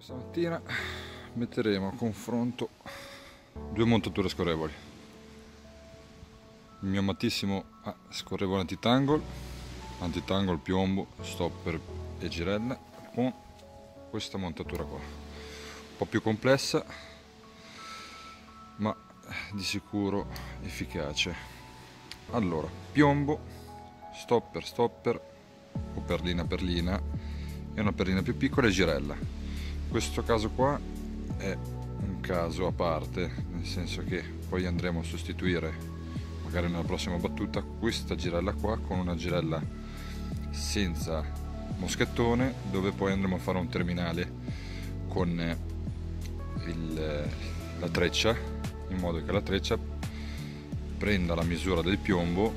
Questa mattina metteremo a confronto due montature scorrevoli, il mio amatissimo scorrevole antitangle piombo, stopper e girella, con questa montatura qua, un po' più complessa ma di sicuro efficace. Allora, piombo, stopper o perlina e una perlina più piccola e girella. Questo caso qua è un caso a parte, nel senso che poi andremo a sostituire magari nella prossima battuta questa girella qua con una girella senza moschettone, dove poi andremo a fare un terminale con la treccia, in modo che la treccia prenda la misura del piombo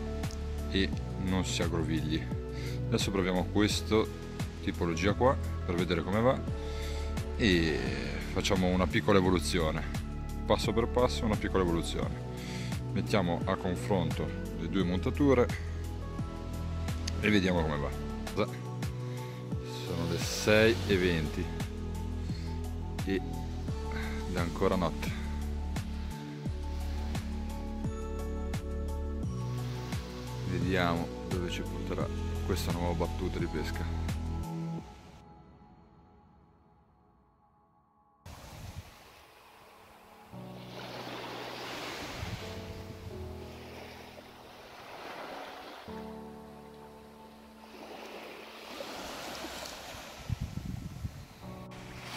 e non si aggrovigli. Adesso proviamo questa tipologia qua per vedere come va e facciamo una piccola evoluzione, passo per passo, una piccola evoluzione. Mettiamo a confronto le due montature e vediamo come va. Sono le 6:20 ed è ancora notte. Vediamo dove ci porterà questa nuova battuta di pesca.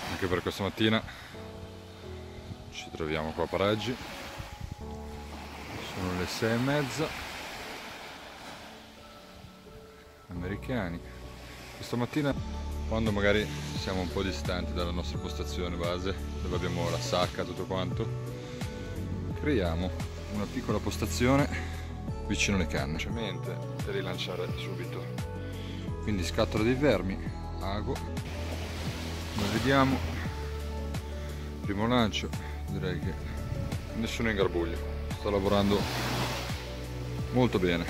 Anche per questa mattina ci troviamo qua a Paraggi, sono le 6:30, americani. Questa mattina, quando magari siamo un po' distanti dalla nostra postazione base, dove abbiamo la sacca, tutto quanto, creiamo una piccola postazione vicino alle canne, semplicemente per rilanciare subito. Quindi scatola dei vermi, ago. Come vediamo, primo lancio, direi che nessuno ingarbuglio, sta lavorando molto bene.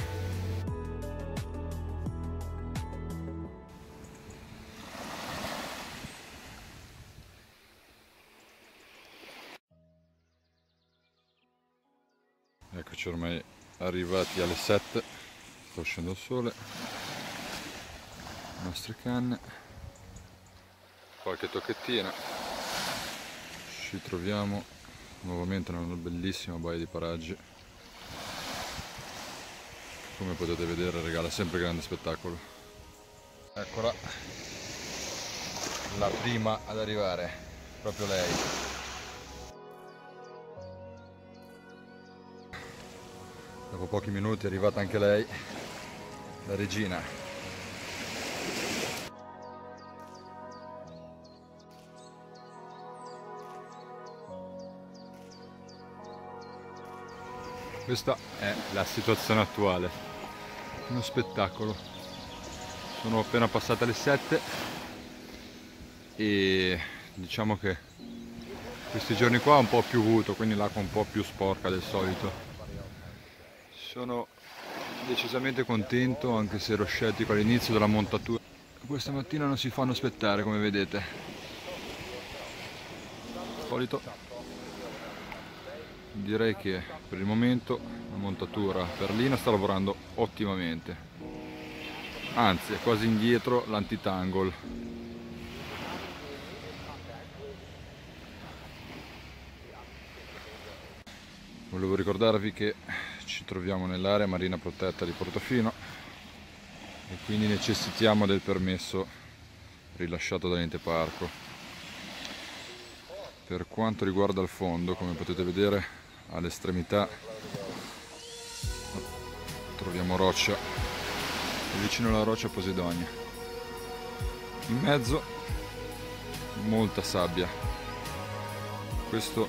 Eccoci ormai arrivati alle 7, sta uscendo il sole, le nostre canne. Qualche tocchettina, ci troviamo nuovamente nella bellissima baia di Paraggi. Come potete vedere regala sempre grande spettacolo. Eccola, la prima ad arrivare, proprio lei. Dopo pochi minuti è arrivata anche lei, la regina. Questa è la situazione attuale, uno spettacolo. Sono appena passate le 7 e diciamo che questi giorni qua è un po' piovuto, quindi l'acqua è un po' più sporca del solito. Sono decisamente contento, anche se ero scettico all'inizio della montatura. Questa mattina non si fanno aspettare, come vedete. Al solito. Direi che per il momento la montatura perlina sta lavorando ottimamente, anzi è quasi indietro l'antitangle. Volevo ricordarvi che ci troviamo nell'area marina protetta di Portofino e quindi necessitiamo del permesso rilasciato dall'ente parco. Per quanto riguarda il fondo, come potete vedere, all'estremità troviamo roccia e vicino alla roccia Posidonia, in mezzo molta sabbia. Questo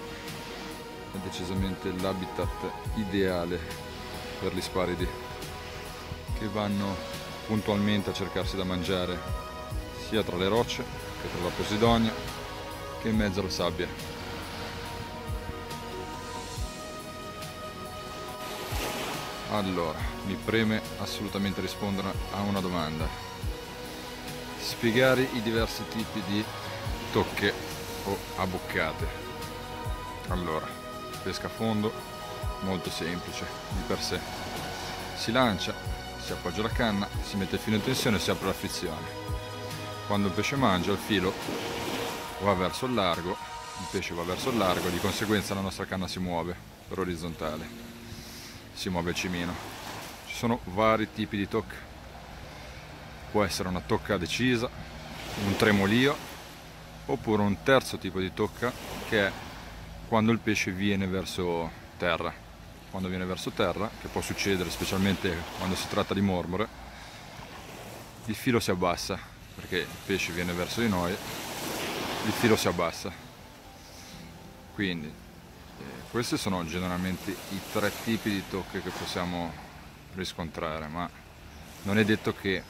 è decisamente l'habitat ideale per gli sparidi, che vanno puntualmente a cercarsi da mangiare sia tra le rocce che tra la Posidonia che in mezzo alla sabbia. Allora, mi preme assolutamente rispondere a una domanda. Spiegare i diversi tipi di tocche o a boccate. Allora, pesca a fondo, molto semplice di per sé. Si lancia, si appoggia la canna, si mette il filo in tensione e si apre la frizione. Quando il pesce mangia, il filo va verso il largo, il pesce va verso il largo, di conseguenza la nostra canna si muove per orizzontale, si muove il cimino. Ci sono vari tipi di tocca. Può essere una tocca decisa, un tremolio, oppure un terzo tipo di tocca, che è quando il pesce viene verso terra. Quando viene verso terra, che può succedere specialmente quando si tratta di mormore, il filo si abbassa, perché il pesce viene verso di noi, il filo si abbassa. Quindi questi sono generalmente i tre tipi di tocche che possiamo riscontrare, ma non è detto che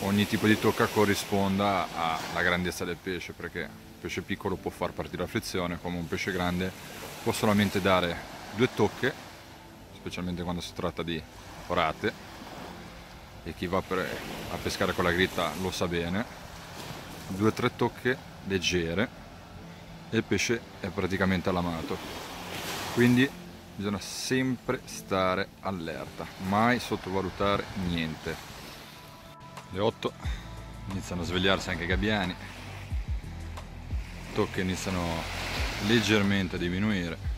ogni tipo di tocca corrisponda alla grandezza del pesce, perché un pesce piccolo può far partire la frizione, come un pesce grande può solamente dare 2 tocche, specialmente quando si tratta di orate, e chi va a pescare con la grita lo sa bene, 2-3 tocche leggere e il pesce è praticamente allamato. Quindi bisogna sempre stare allerta, mai sottovalutare niente. Le 8 iniziano a svegliarsi anche i gabbiani, tocche iniziano leggermente a diminuire.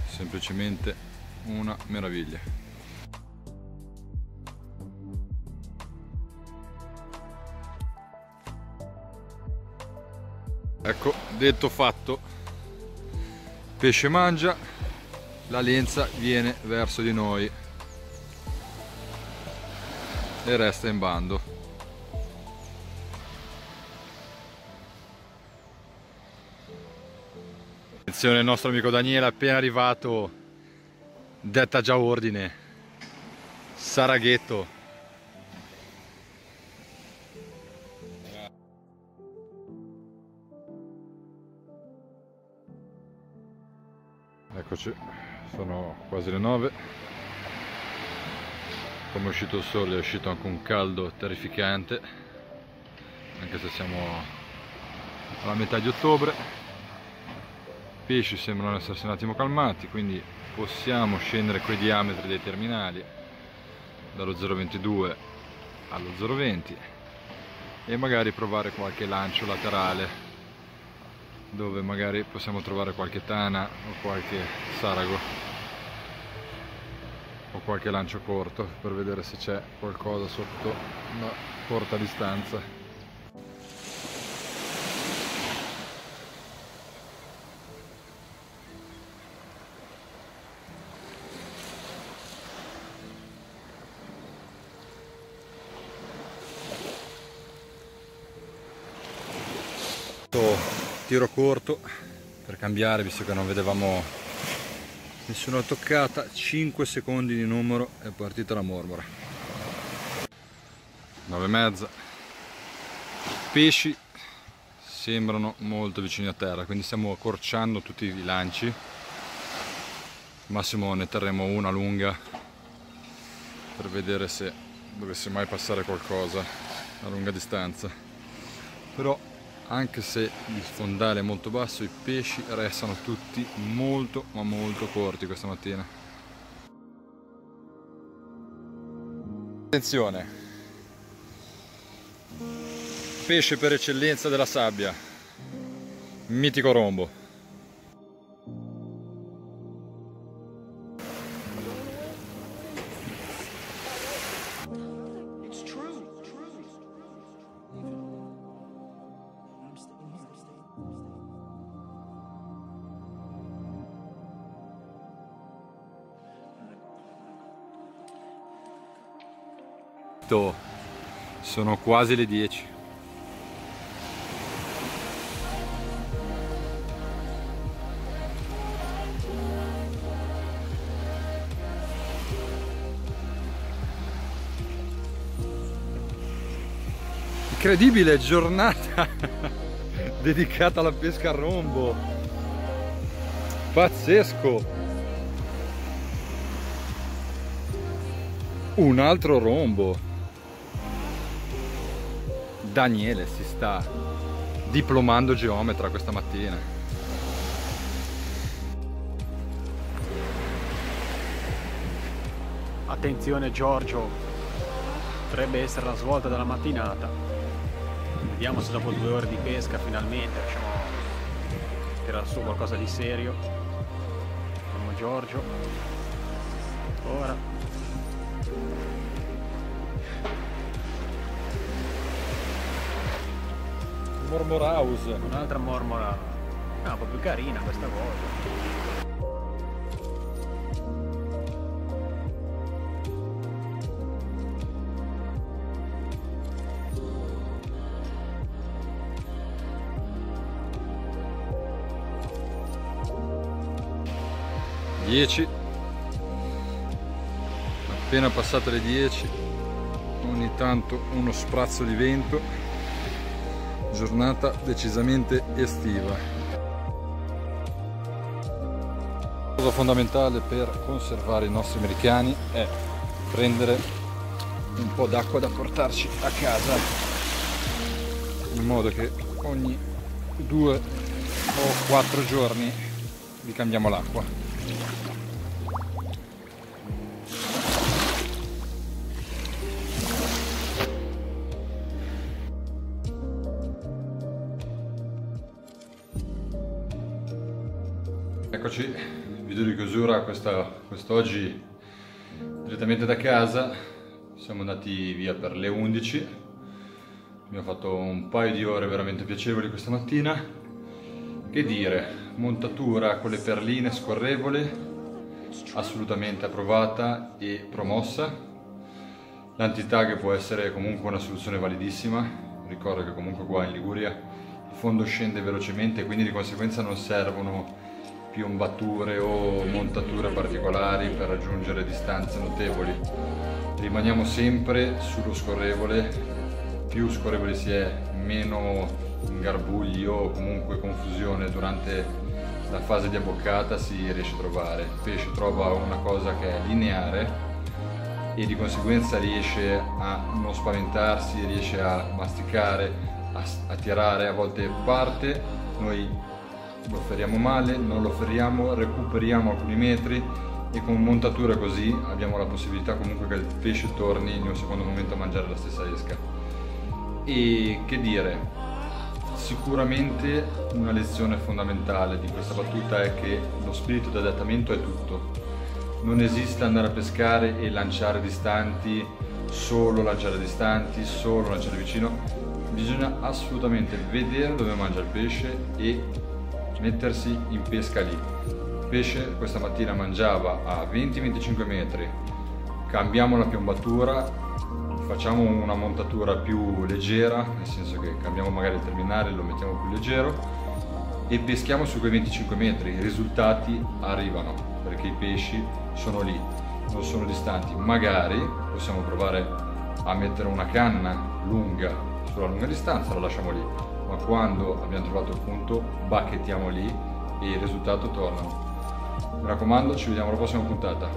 Semplicemente una meraviglia. Ecco, detto fatto, pesce mangia, la lenza viene verso di noi e resta in bando. Attenzione, il nostro amico Daniele appena arrivato detta già ordine. Saraghetto. Eccoci, sono quasi le 9. Come è uscito il sole è uscito anche un caldo terrificante, anche se siamo alla metà di ottobre. I pesci sembrano essersi un attimo calmati, quindi possiamo scendere coi diametri dei terminali dallo 0,22 allo 0,20 e magari provare qualche lancio laterale dove magari possiamo trovare qualche tana o qualche sarago o qualche lancio corto, per vedere se c'è qualcosa sotto una corta distanza. Tiro corto per cambiare, visto che non vedevamo nessuna toccata. 5 secondi di numero, è partita la mormora. 9,5. Pesci sembrano molto vicini a terra, quindi stiamo accorciando tutti i lanci. Massimo ne terremo una lunga per vedere se dovesse mai passare qualcosa a lunga distanza. Però anche se il fondale è molto basso, i pesci restano tutti molto ma molto corti questa mattina. Attenzione, pesce per eccellenza della sabbia, mitico rombo. Sono quasi le 10. Incredibile giornata dedicata alla pesca a rombo. Pazzesco. Un altro rombo. Daniele si sta diplomando geometra questa mattina. Attenzione Giorgio, potrebbe essere la svolta della mattinata. Vediamo se dopo 2 ore di pesca finalmente riusciamo a tirare su qualcosa di serio. Vediamo Giorgio. Ora. Mormoraus. Un'altra mormora. Ah, un po' più carina questa volta. 10, appena passate le 10, ogni tanto uno sprazzo di vento, giornata decisamente estiva. La cosa fondamentale per conservare i nostri americani è prendere un po' d'acqua da portarci a casa, in modo che ogni 2 o 4 giorni vi cambiamo l'acqua. Eccoci, video di chiusura quest'oggi direttamente da casa. Siamo andati via per le 11, abbiamo fatto un paio di ore veramente piacevoli questa mattina. Che dire, montatura con le perline scorrevole, assolutamente approvata e promossa. L'antitag può essere comunque una soluzione validissima, ricordo che comunque qua in Liguria il fondo scende velocemente, quindi di conseguenza non servono piombature o montature particolari per raggiungere distanze notevoli. Rimaniamo sempre sullo scorrevole, più scorrevole si è, meno ingarbugli o comunque confusione durante la fase di abboccata si riesce a trovare. Il pesce trova una cosa che è lineare e di conseguenza riesce a non spaventarsi, riesce a masticare, a tirare, a volte parte, noi lo ferriamo male, non lo ferriamo, recuperiamo alcuni metri e con montature così abbiamo la possibilità comunque che il pesce torni in un secondo momento a mangiare la stessa esca. E che dire, sicuramente una lezione fondamentale di questa battuta è che lo spirito di adattamento è tutto. Non esiste andare a pescare e lanciare distanti, solo lanciare distanti, solo lanciare vicino. Bisogna assolutamente vedere dove mangia il pesce e mettersi in pesca lì. Il pesce questa mattina mangiava a 20-25 metri, cambiamo la piombatura, facciamo una montatura più leggera, nel senso che cambiamo magari il terminale, lo mettiamo più leggero e peschiamo su quei 25 metri. I risultati arrivano perché i pesci sono lì, non sono distanti. Magari possiamo provare a mettere una canna lunga sulla lunga distanza, la lasciamo lì, ma quando abbiamo trovato il punto bacchettiamo lì e il risultato torna. Mi raccomando, ci vediamo alla prossima puntata.